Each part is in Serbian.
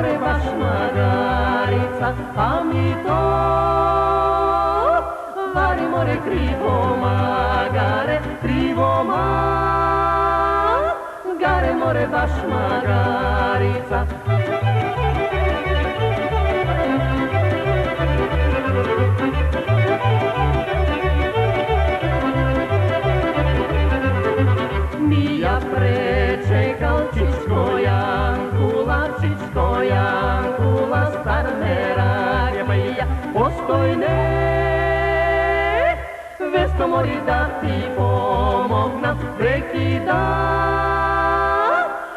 more baš magarica, a mi to vari more krivo magare, krivo magare, more baš magarica. Mija prečekal čičko Jankula, star merak mija, postojne, vesto mori da ti pomognam, reki da,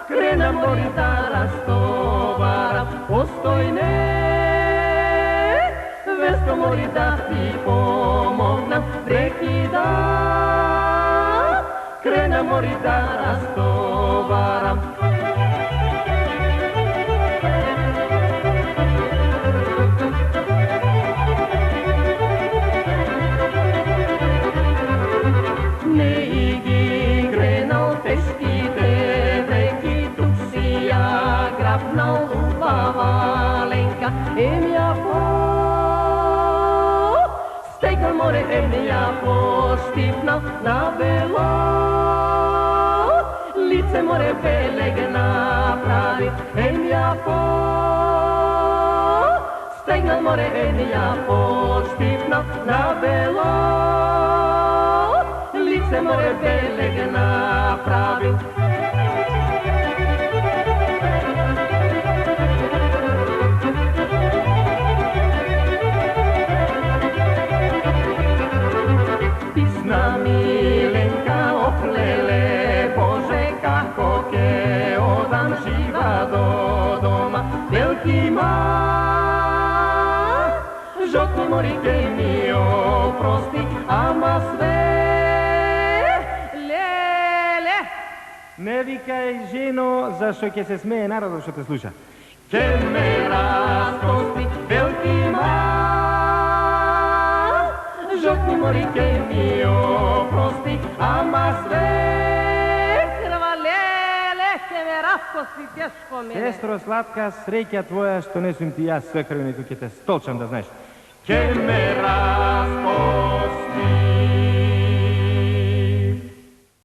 krenam mori da rastovaram, postojne, vesto mori da ti pomognam, reki da, krenam mori da rastovaram. Emja po, stekal more Emja po, štipnal na belo, lice more beleg napravi. Emja po, stekal more Emja po, štipnal na belo, lice more beleg napravi. Milenka oplele, Bože kako ke odam živa do doma. Veliki ma, žotni mori ke mi oprosti, ama sve. Lele! Ne vikaj ženo, zašto ke se smeje narodu što te sluša. Ke me rasprosti, veliki ma, žotni mori ke mi oprosti, ama sve. Krvalele, ke me rasprosti, teško mene. Sestro slatka, sreća tvoja što ne sam ti ja sve krvniku ke te stolčam da znaš. Ke me